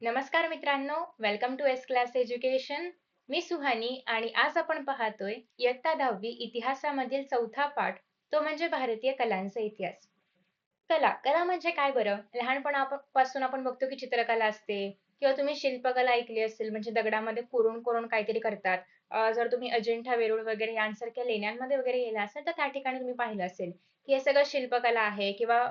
नमस्कार मित्रांनो, welcome to S class education. मी सुहानी आणि आज आपण पाहतोय इयत्ता 10वी इतिहासामधील चौथा पाठ, तो म्हणजे भारतीय कलांचा इतिहास. कला कला म्हणजे काय बरं? लहानपणापासून आपण बघतो की चित्रकला असते किंवा तुम्ही शिल्पकला ऐकली असेल म्हणजे दगडामध्ये कोरून कोरून काहीतरी करतात. जर तुम्ही अजिंठा वेरूळ वगैरे यांसारख्या लेण्यांमध्ये वगैरे गेला असाल तर त्या ठिकाणी तुम्ही पाहिलं असेल की हे सगळं शिल्पकला आहे किंवा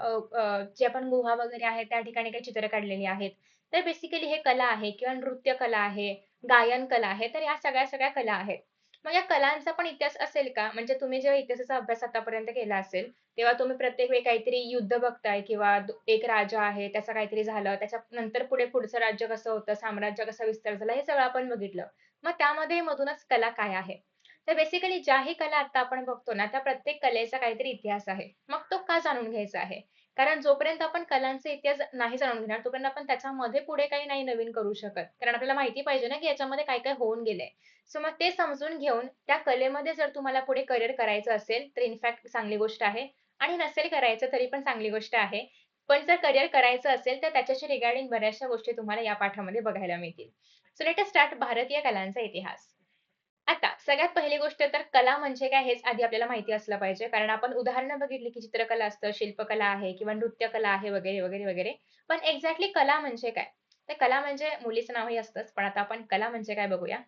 जे आपण गुहा वगैरे आहेत त्या ठिकाणी काही चित्र काढलेली आहेत. तर बेसिकली हे कला आहे किंवा नृत्य कला आहे, गायन कला आहे. तर या सगळ्या सगळ्या कला आहेत. मग या कलांचा पण इतिहास असेल का? म्हणजे तुम्ही जेव्हा इतिहासाचा अभ्यास आतापर्यंत केला असेल, तेव्हा तुम्ही प्रत्येक वेळी काहीतरी युद्ध बघताय किंवा एक राजा आहे, त्याचं काहीतरी झालं, त्याच्यानंतर पुढचं राज्य कसं होतं, साम्राज्य कसा विस्तार झाला, हे सगळं आपण बघितलं. मग त्यामध्ये मधूनच कला काय आहे? तर बेसिकली ज्याही कला आता आपण बघतो ना, त्या प्रत्येक कलेचा काहीतरी इतिहास आहे. मग तो का जाणून घ्यायचा आहे? कारण जोपर्यंत आपण कलांचा इतिहास नाही जाणून घेणार, तोपर्यंत आपण त्याच्यामध्ये पुढे काही नाही नवीन करू शकत. कारण आपल्याला माहिती पाहिजे ना, की याच्यामध्ये काय काय होऊन गेलंय. सो मग ते समजून घेऊन त्या कलेमध्ये जर तुम्हाला पुढे करिअर करायचं असेल, तर इनफॅक्ट चांगली गोष्ट आहे. आणि नसेल करायचं तरी पण चांगली गोष्ट आहे. पण जर करिअर करायचं असेल, तर त्याच्याशी रिगार्डिंग बऱ्याचशा गोष्टी तुम्हाला या पाठामध्ये बघायला मिळतील. सो लेट अस स्टार्ट भारतीय कलांचा इतिहास. आता सगळ्यात पहिली गोष्ट तर कला म्हणजे काय हेच आधी आपल्याला माहिती असलं पाहिजे. कारण आपण उदाहरणं बघितली की चित्रकला असतं, शिल्पकला आहे किंवा नृत्यकला आहे वगैरे, वगैरे, वगैरे. पण एक्झॅक्टली कला म्हणजे काय? तर कला म्हणजे मुलीचं नावही असतंच, पण आता आपण कला म्हणजे काय बघूया.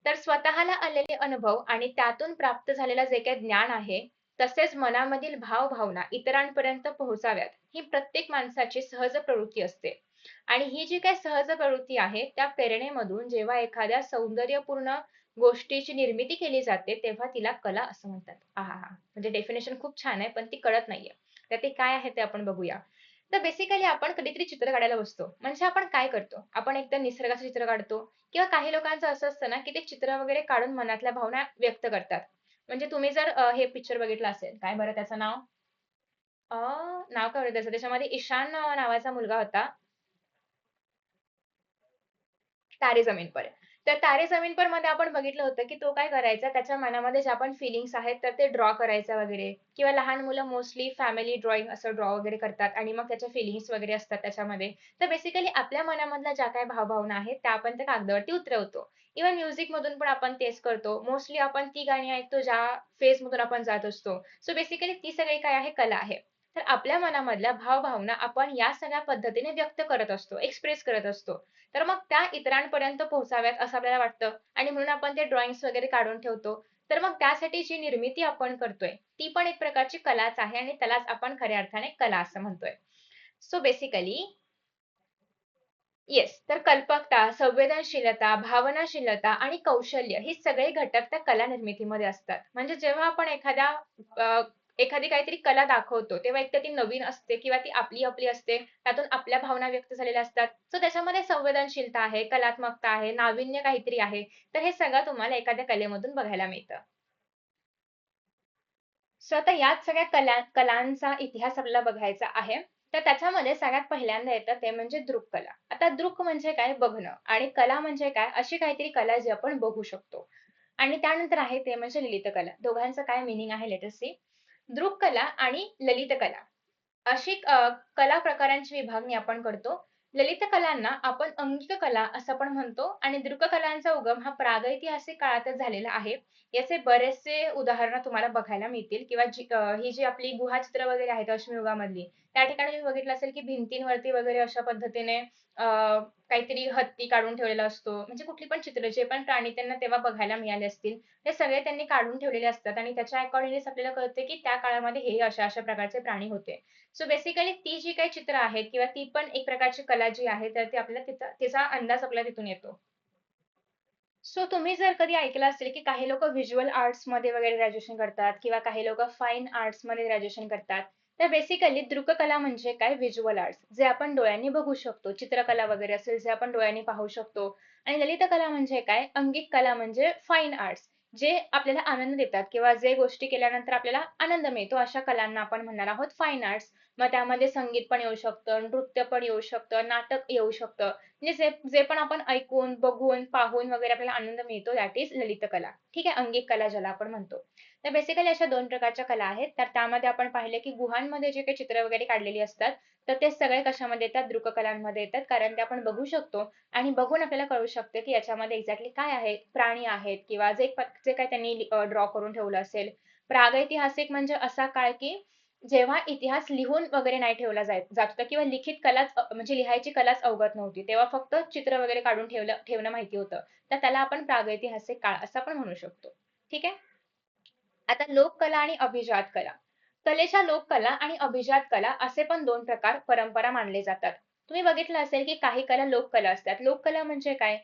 तर स्वतःला आलेले अनुभव आणि त्यातून प्राप्त झालेलं जे काही ज्ञान आहे, तसेच मनामधील भावभावना इतरांपर्यंत पोहोचाव्यात, ही प्रत्येक माणसाची सहज प्रवृत्ती असते. आणि ही जी काही सहज प्रवृत्ती आहे, त्या प्रेरणेमधून जेव्हा एखाद्या सौंदर्यपूर्ण गोष्टीची निर्मिती केली जाते, तेव्हा तिला कला असं म्हणतात. आहाहा! म्हणजे डेफिनेशन खूप छान आहे, पण ती कळत नाहीये. तर ते काय आहे ते आपण बघूया. तर बेसिकली आपण कधीतरी चित्र काढायला बसतो. म्हणजे आपण काय करतो? आपण एकतर निसर्गाचं चित्र काढतो किंवा काही लोकांचं असं असतं ना, की ते चित्र वगैरे काढून मनातल्या भावना व्यक्त करतात. म्हणजे तुम्ही जर हे पिक्चर बघितलं असेल, काय बरं त्याचं नाव? अ, नाव काय बरं त्याचं? त्याच्यामध्ये ईशान नावाचा मुलगा होता. तारे जमीन पर. तर तारे जमीन पर मध्ये आपण बघितलं होतं, की तो काय करायचा, त्याच्या मनामध्ये ज्या पण फीलिंग्स आहेत, तर ते ड्रॉ करायचा वगैरे किंवा लहान मुलं मोस्टली फॅमिली ड्रॉइंग असं ड्रॉ वगैरे करतात आणि मग त्याच्या फीलिंग्स वगैरे असतात त्याच्यामध्ये. तर बेसिकली आपल्या मनामधल्या ज्या काही भावभावना आहेत, त्या आपण त्या कागदावरती उतरवतो. इव्हन म्युझिकमधून पण आपण तेच करतो. मोस्टली आपण ती गाणी ऐकतो ज्या फेजमधून आपण जात असतो. सो बेसिकली ती सगळी काय आहे, कला आहे. तर आपल्या मनामधल्या भावभावना आपण या सगळ्या पद्धतीने व्यक्त करत असतो, एक्सप्रेस करत असतो. तर मग त्या इतरांपर्यंत पोहोचाव्यात असं आपल्याला वाटतं आणि म्हणून आपण ते ड्रॉइंग्स वगैरे काढून ठेवतो. तर मग त्यासाठी जी निर्मिती आपण करतोय, ती पण एक प्रकारची कलाच आहे आणि त्यालाच आपण खऱ्या अर्थाने कला असं म्हणतोय. So basically yes. तर कल्पकता, संवेदनशीलता, भावनाशीलता आणि कौशल्य हे सगळे घटक त्या कला निर्मितीमध्ये असतात. म्हणजे जेव्हा आपण अ, एखादी काहीतरी कला दाखवतो, तेव्हा एकतर ती नवीन असते किंवा ती आपली-आपली असते. त्यातून आपल्या भावना व्यक्त झालेल्या असतात. सो त्याच्यामध्ये संवेदनशीलता आहे, कलात्मकता आहे, नाविन्य काहीतरी आहे. तर हे सगळं तुम्हाला एखाद्या कलेमधून बघायला मिळतं. सो आता याच सगळ्या कलांचा इतिहास आपल्याला बघायचा आहे. तर त्याच्यामध्ये सगळ्यात पहिल्यांदा येतं ते म्हणजे दृक्कला. आता दृक म्हणजे काय? बघणं आणि कला म्हणजे काय? अशी काहीतरी कला जी आपण बघू शकतो. आणि त्यानंतर आहे ते म्हणजे ललित कला. दोघांचं काय मीनिंग आहे लेट अस सी. दृक्कला आणि ललित कला अशी कला प्रकारांची विभागणी आपण करतो. ललित कलांना आपण अंगिक कला असं पण म्हणतो आणि दृक कलांचा उगम हा प्रागैतिहासिक काळातच झालेला आहे. याचे बरेचसे उदाहरणं तुम्हाला बघायला मिळतील किंवा ही जी आपली गुहाचित्र वगैरे आहेत अश्मयुगामधली, त्या ठिकाणी तुम्ही बघितलं असेल की भिंतींवरती वगैरे अशा पद्धतीने काहीतरी हत्ती काढून ठेवलेला असतो. म्हणजे कुठली पण चित्र जे पण प्राणी त्यांना तेव्हा बघायला मिळाले असतील, ते सगळे त्यांनी काढून ठेवलेले असतात आणि त्याच्या अकॉर्डिंगलीच आपल्याला कळते की त्या काळामध्ये हे अशा-अशा प्रकारचे प्राणी होते. सो बेसिकली ती जी काही चित्र आहेत किंवा ती पण एक प्रकारची कला जी आहे, तर ती आपल्याला तिचा अंदाज आपल्याला तिथून येतो. सो तुम्ही जर कधी ऐकलं असेल, की काही लोकं व्हिज्युअल आर्ट्समध्ये वगैरे ग्रॅज्युएशन करतात किंवा काही लोकं फाईन आर्ट्समध्ये ग्रॅज्युएशन करतात. तर बेसिकली दृककला म्हणजे काय? व्हिज्युअल आर्ट्स जे आपण डोळ्यांनी बघू शकतो. चित्रकला वगैरे असेल जे आपण डोळ्यांनी पाहू शकतो. आणि ललित कला म्हणजे काय? अंगिक कला म्हणजे फाईन आर्ट्स जे आपल्याला आनंद देतात किंवा जे गोष्टी केल्यानंतर आपल्याला आनंद मिळतो अशा कलांना आपण म्हणणार आहोत फाईन आर्ट्स. मग त्यामध्ये संगीत पण येऊ शकतं, नृत्य पण येऊ शकतं, नाटक येऊ शकतं. म्हणजे जे जे पण आपण ऐकून, बघून, पाहून वगैरे आपल्याला आनंद मिळतो दॅट इज ललित कला. ठीक आहे. अंगिक कला ज्याला आपण म्हणतो. तर बेसिकली अशा 2 प्रकारच्या कला आहेत. तर त्यामध्ये आपण पाहिले की गुहांमध्ये जे काही चित्र वगैरे काढलेली असतात, तर ते सगळे कशामध्ये येतात? दृककलांमध्ये येतात. कारण ते आपण बघू शकतो आणि बघून आपल्याला कळू शकते की याच्यामध्ये एक्झॅक्टली काय आहे? प्राणी आहेत किंवा जे काही त्यांनी ड्रॉ करून ठेवलं असेल. प्रागैतिहासिक म्हणजे असा काळ की जेव्हा इतिहास लिहून वगैरे नाही ठेवला जात होता किंवा लिखित कलाच म्हणजे लिहायची कलाच अवगत नव्हती. तेव्हा फक्त चित्र वगैरे काढून ठेवणं माहिती होतं. तर त्याला आपण प्रागैतिहासिक काळ असं पण म्हणू शकतो. ठीक आहे. आता लोककला आणि अभिजात कला. कलेच्या लोककला आणि अभिजात कला असे पण 2 प्रकार परंपरा मानले जातात. तुम्ही बघितलं असेल की काही कला लोककला असतात. लोककला म्हणजे काय?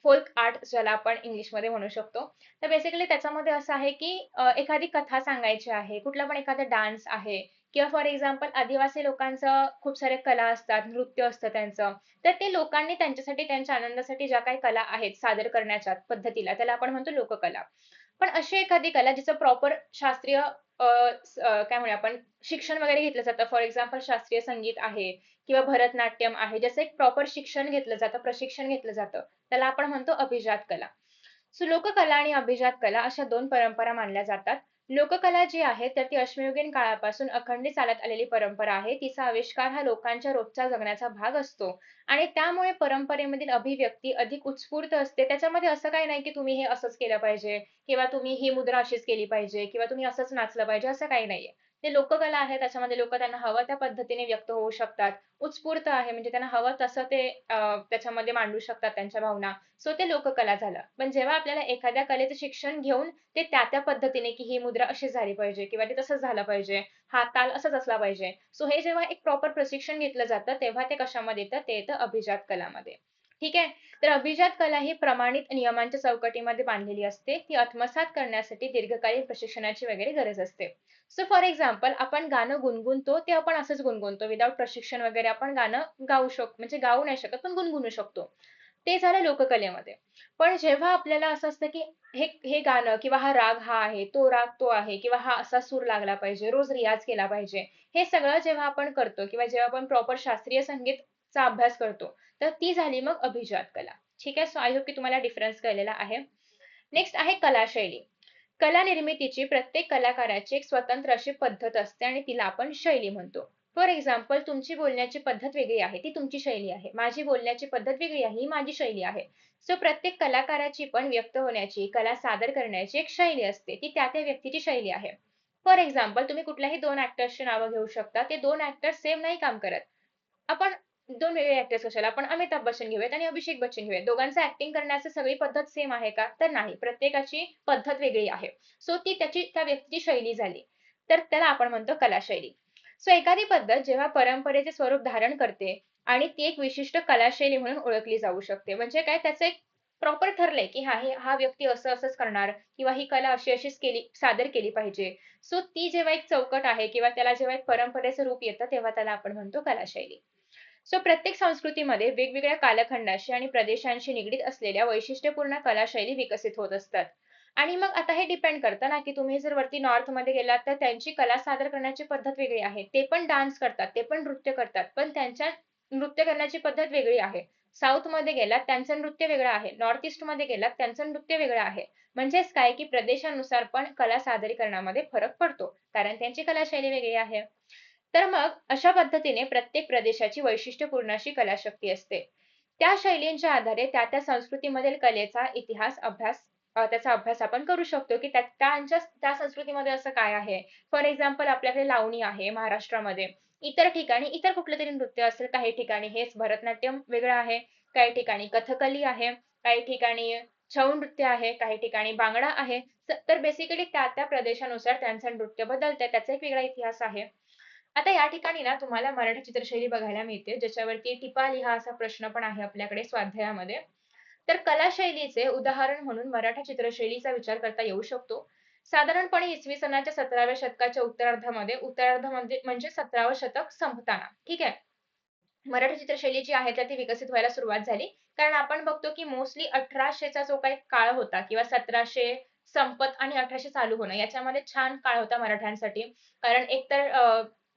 फोल्क आर्ट ज्याला आपण इंग्लिशमध्ये म्हणू शकतो. तर बेसिकली त्याच्यामध्ये असं आहे की एखादी कथा सांगायची आहे, कुठला पण एखादा डान्स आहे किंवा फॉर एक्झाम्पल आदिवासी लोकांचं खूप सारे कला असतात, नृत्य असतं त्यांचं. तर ते लोकांनी त्यांच्यासाठी त्यांच्या आनंदासाठी ज्या काही कला आहेत सादर करण्याच्या पद्धतीला त्याला आपण म्हणतो लोककला. पण अशी एखादी कला जिचं प्रॉपर शास्त्रीय काय म्हणूया आपण शिक्षण वगैरे घेतलं जातं. फॉर एक्झाम्पल शास्त्रीय संगीत आहे किंवा भरतनाट्यम आहे. ज्याचं एक प्रॉपर शिक्षण घेतलं जातं, प्रशिक्षण घेतलं जातं. त्याला आपण म्हणतो अभिजात कला. सो लोककला आणि अभिजात कला अशा 2 परंपरा मानल्या जातात. लोककला जी आहे तर ती अश्मयुगीन काळापासून अखंडित चालत आलेली परंपरा आहे. तिचा आविष्कार हा लोकांच्या रोजच्या जगण्याचा भाग असतो आणि त्यामुळे परंपरेमधील अभिव्यक्ती अधिक उत्स्फूर्त असते. त्याच्यामध्ये असं काही नाही की तुम्ही हे असंच केलं पाहिजे किंवा तुम्ही ही मुद्रा अशीच केली पाहिजे किंवा तुम्ही असंच नाचलं पाहिजे असं काही नाहीये. ते लोककला आहे त्याच्यामध्ये लोकं त्यांना हवं त्या पद्धतीने व्यक्त होऊ शकतात. उत्स्फूर्त आहे म्हणजे त्यांना हवं तसं ते त्याच्यामध्ये मांडू शकतात त्यांच्या भावना. सो ते लोककला झालं. पण जेव्हा आपल्याला एखाद्या कलेचं शिक्षण घेऊन ते त्या पद्धतीने की ही मुद्रा अशीच झाली पाहिजे किंवा ते तसंच झालं पाहिजे, हा ताल असाच असला पाहिजे. सो हे जेव्हा एक प्रॉपर प्रशिक्षण घेतलं जातं, तेव्हा ते कशामध्ये येतं? ते येतं अभिजात कलामध्ये. ठीक आहे. तर अभिजात कला ही प्रमाणित नियमांच्या चौकटीमध्ये बांधलेली असते. ती आत्मसात करण्यासाठी दीर्घकालीन प्रशिक्षणाची वगैरे गरज असते. सो फॉर एक्झाम्पल आपण गाणं गुणगुणतो, ते आपण असंच गुणगुणतो. विदाऊट प्रशिक्षण वगैरे आपण गाणं गाऊ शकतो. म्हणजे गाऊ नाही शकत, पण गुणगुणू शकतो. ते झालं लोककलेमध्ये. पण जेव्हा आपल्याला असं असतं, की हे हे गाणं किंवा हा राग हा आहे, तो राग तो आहे किंवा हा असा सूर लागला पाहिजे, रोज रियाज केला पाहिजे. हे सगळं जेव्हा आपण करतो किंवा जेव्हा आपण प्रॉपर शास्त्रीय संगीतचा अभ्यास करतो, तर ती झाली मग अभिजात कला. ठीक आहे. सो आय होप की तुम्हाला डिफरन्स कळलेला आहे. नेक्स्ट आहे कलाशैली. कला निर्मितीची प्रत्येक कलाकाराची एक स्वतंत्र अशी पद्धत असते आणि तिला आपण शैली म्हणतो. फॉर एक्झाम्पल तुमची बोलण्याची पद्धत वेगळी आहे, ती तुमची शैली आहे. माझी बोलण्याची पद्धत वेगळी आहे, ही माझी शैली आहे. सो प्रत्येक कलाकाराची पण व्यक्त होण्याची, कला सादर करण्याची एक शैली असते. ती त्या व्यक्तीची शैली आहे. फॉर एक्झाम्पल तुम्ही कुठल्याही 2 ॲक्टर्सची नावं घेऊ शकता. ते 2 ॲक्टर्स सेम नाही काम करत. आपण 2 वेगळे ॲक्टर्स कशाला? आपण अमिताभ बच्चन घेऊयात आणि अभिषेक बच्चन घेऊयात. दोघांचं ॲक्टिंग करण्याची सगळी पद्धत सेम आहे का? तर नाही. प्रत्येकाची पद्धत वेगळी आहे. सो ती त्या व्यक्तीची शैली झाली. तर त्याला आपण म्हणतो कलाशैली. सो एखादी पद्धत जेव्हा परंपरेचे स्वरूप धारण करते आणि ती एक विशिष्ट कलाशैली म्हणून ओळखली जाऊ शकते. म्हणजे काय त्याचं एक प्रॉपर ठरलंय, की हा व्यक्ती असंच करणार किंवा ही कला अशी-अशीच सादर केली पाहिजे. सो ती जेव्हा एक चौकट आहे किंवा त्याला जेव्हा एक परंपरेचं रूप येतं, तेव्हा त्याला आपण म्हणतो कलाशैली. सो प्रत्येक संस्कृतीमध्ये वेगवेगळ्या कालखंडाशी आणि प्रदेशांशी निगडीत असलेल्या वैशिष्ट्यपूर्ण कलाशैली विकसित होत असतात. आणि मग आता हे डिपेंड करतं ना, की तुम्ही जर वरती नॉर्थमध्ये गेलात, तर त्यांची कला सादर करण्याची पद्धत वेगळी आहे. ते पण डान्स करतात, ते पण नृत्य करतात, पण त्यांच्या नृत्य करण्याची पद्धत वेगळी आहे. साऊथमध्ये गेलात, त्यांचं नृत्य वेगळं आहे. नॉर्थ ईस्टमध्ये गेलात, त्यांचं नृत्य वेगळं आहे. म्हणजेच काय, की प्रदेशानुसार पण कला सादरीकरणामध्ये फरक पडतो. कारण त्यांची कलाशैली वेगळी आहे. तर मग अशा पद्धतीने प्रत्येक प्रदेशाची वैशिष्ट्यपूर्ण अशी कलाशक्ती असते. त्या शैलींच्या आधारे त्या संस्कृतीमधील कलेचा त्याचा अभ्यास आपण करू शकतो, की त्या संस्कृतीमध्ये असं काय आहे. फॉर एक्झाम्पल आपल्याकडे लावणी आहे महाराष्ट्रामध्ये. इतर ठिकाणी इतर कुठलं तरी नृत्य असेल. काही ठिकाणी हेच भरतनाट्यम वेगळं आहे. काही ठिकाणी कथकली आहे. काही ठिकाणी छऊ नृत्य आहे. काही ठिकाणी भांगडा आहे. तर बेसिकली त्या प्रदेशानुसार त्यांचं नृत्य बदलतं. त्याचा एक वेगळा इतिहास आहे. आता या ठिकाणी ना तुम्हाला मराठी चित्रशैली बघायला मिळते, ज्याच्यावरती टिपा लिहा असा प्रश्न पण आहे आपल्याकडे स्वाध्यायामध्ये. तर कलाशैलीचे उदाहरण म्हणून मराठा चित्रशैलीचा विचार करता येऊ शकतो. साधारणपणे इसवी सनाच्या 17व्या शतकाच्या उत्तरार्ध म्हणजे 17वं शतक संपताना. ठीक आहे. मराठी चित्रशैली जी आहे तर ती विकसित व्हायला सुरुवात झाली. कारण आपण बघतो की मोस्टली 1800चा जो काही काळ होता किंवा 1700 संपत आणि 1800 चालू होणं याच्यामध्ये छान काळ होता मराठ्यांसाठी. कारण एकतर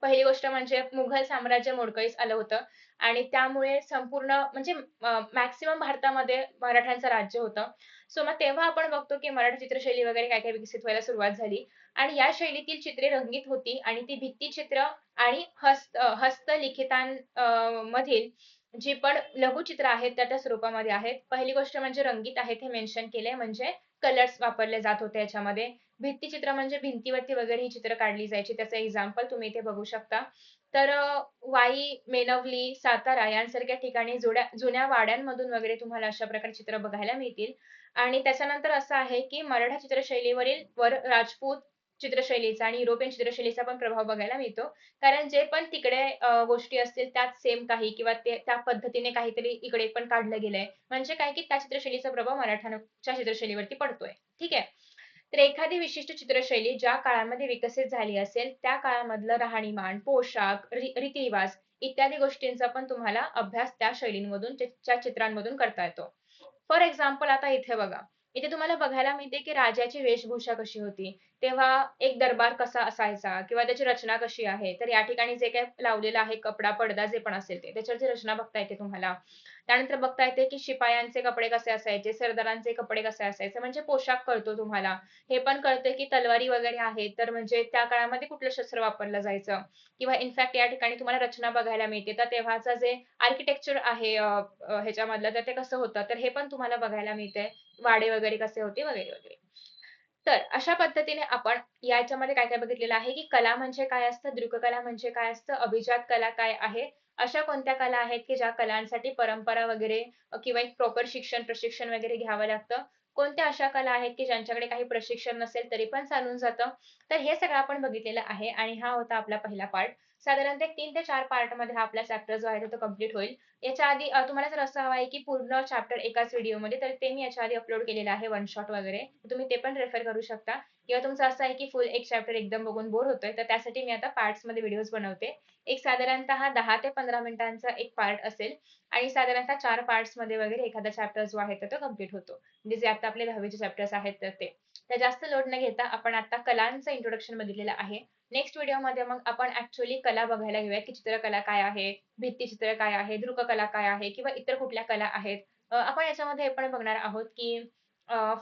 पहिली गोष्ट म्हणजे मुघल साम्राज्य मोडकळीस आलं होतं आणि त्यामुळे संपूर्ण म्हणजे मॅक्सिमम भारतामध्ये मराठ्यांचं राज्य होतं. सो मग तेव्हा आपण बघतो की मराठी चित्रशैली वगैरे काय काय विकसित व्हायला सुरुवात झाली आणि या शैलीतील चित्रे रंगीत होती आणि ती भित्तिचित्र आणि हस्तलिखितां मधील जी पण लघुचित्र आहेत त्या स्वरूपामध्ये आहेत. पहिली गोष्ट म्हणजे रंगीत आहेत हे मेन्शन केलंय म्हणजे कलर्स वापरले जात होते याच्यामध्ये. भित्तिचित्र म्हणजे भिंतीवरती वगैरे ही चित्र काढली जायची. त्याचं एक्झाम्पल तुम्ही इथे बघू शकता. तर वाई, मेणवली, सातारा यांसारख्या ठिकाणी जुन्या वाड्यांमधून वगैरे तुम्हाला अशा प्रकारे चित्र बघायला मिळतील. आणि त्याच्यानंतर असं आहे की मराठा चित्रशैलीवरील राजपूत चित्रशैलीचा आणि युरोपियन चित्रशैलीचा पण प्रभाव बघायला मिळतो. कारण जे पण तिकडे गोष्टी असतील त्याच सेम काही किंवा ते त्या पद्धतीने काहीतरी इकडे पण काढलं गेलंय. म्हणजे काय की त्या चित्रशैलीचा प्रभाव मराठ्यांच्या चित्रशैलीवरती पडतोय. ठीक आहे. तर एखादी विशिष्ट चित्रशैली ज्या काळामध्ये विकसित झाली असेल, त्या काळामधलं राहणीमान, पोशाख, रीतिरिवाज इत्यादी गोष्टींचा पण तुम्हाला अभ्यास त्या शैलींमधून, त्या चित्रांमधून करता येतो. फॉर एक्झाम्पल आता इथे बघा. इथे तुम्हाला बघायला मिळते की राजाची वेशभूषा कशी होती. तेव्हा एक दरबार कसा असायचा किंवा त्याची रचना कशी आहे. तर या ठिकाणी जे काही लावलेलं आहे कपडा, पडदा जे पण असेल ते, त्याच्यावरची रचना बघता येते तुम्हाला. त्यानंतर बघता येते की शिपायांचे कपडे कसे असायचे, सरदारांचे कपडे कसे असायचे, म्हणजे पोशाख कळतो तुम्हाला. हे पण कळतं की तलवारी वगैरे आहेत, तर म्हणजे त्या काळामध्ये कुठलं शस्त्र वापरलं जायचं किंवा इनफॅक्ट या ठिकाणी तुम्हाला रचना बघायला मिळते. तर तेव्हाचं जे आर्किटेक्चर आहे ह्याच्यामधलं, तर ते कसं होतं, तर हे पण तुम्हाला बघायला मिळते. वाडे वगैरे कसे होते वगैरे वगैरे. तर अशा पद्धतीने आपण याच्यामध्ये काय काय बघितलेलं आहे की कला म्हणजे काय असतं, दृककला म्हणजे काय असतं, अभिजात कला काय आहे, अशा कोणत्या कला आहेत की ज्या कलांसाठी परंपरा वगैरे किंवा एक प्रॉपर प्रशिक्षण वगैरे घ्यावं लागतं. कोणत्या अशा कला आहेत की ज्यांच्याकडे काही प्रशिक्षण नसेल तरी पण चालून जातं. तर हे सगळं आपण बघितलेलं आहे आणि हा होता आपला पहिला पार्ट. साधारणतः 3 ते 4 पार्टमध्ये हा आपला चॅप्टर जो आहे तो कंप्लीट होईल. याच्या आधी तुम्हाला जर असं हवं आहे की पूर्ण चॅप्टर एकाच व्हिडिओमध्ये, तर ते मी याच्या आधी अपलोड केलेलं आहे वन शॉट वगैरे. तुम्ही ते पण रेफर करू शकता. किंवा तुमचं असं आहे की फुल एक चॅप्टर एकदम बघून बोर होतोय, तर त्यासाठी मी आता पार्ट्समध्ये व्हिडिओज बनवते. एक साधारणतः 10 ते 15 मिनिटांचा एक पार्ट असेल आणि साधारणतः 4 पार्ट्समध्ये वगैरे एखादा चॅप्टर जो आहे तर तो कंप्लीट होतो. म्हणजे जे आता आपले 10वीचे चॅप्टर्स आहेत तर ते. तर जास्त लोड न घेता आपण आता कलांचं इंट्रोडक्शन बघितलेलं आहे. नेक्स्ट व्हिडिओमध्ये मग आपण ऍक्च्युअली कला बघायला घेऊया की चित्रकला काय आहे, भित्तिचित्र काय आहे, दृककला काय आहे किंवा इतर कुठल्या कला आहेत. आपण याच्यामध्ये हे पण बघणार आहोत की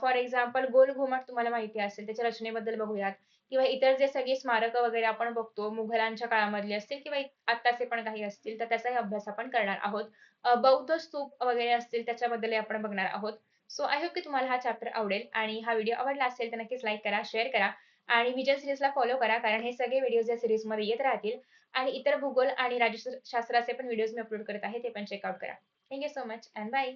फॉर एक्झाम्पल गोल घुमट तुम्हाला माहिती असेल, त्याच्या रचनेबद्दल बघूयात किंवा इतर जे सगळी स्मारकं वगैरे आपण बघतो, मुघलांच्या काळामधली असतील किंवा आत्ताचे पण काही असतील, तर त्याचाही अभ्यास आपण करणार आहोत. बौद्ध स्तूप वगैरे असतील त्याच्याबद्दलही आपण बघणार आहोत. सो आय होप की तुम्हाला हा चॅप्टर आवडेल आणि हा व्हिडिओ आवडला असेल तर नक्कीच लाईक करा, शेअर करा आणि विजन सिरीजला फॉलो करा कारण हे सगळे व्हिडिओज या सिरीजमध्ये येत राहतील आणि इतर भूगोल आणि राज्यशास्त्राचे पण व्हिडिओज मी अपलोड करत आहे ते पण चेकआउट करा. Thank you so much and bye.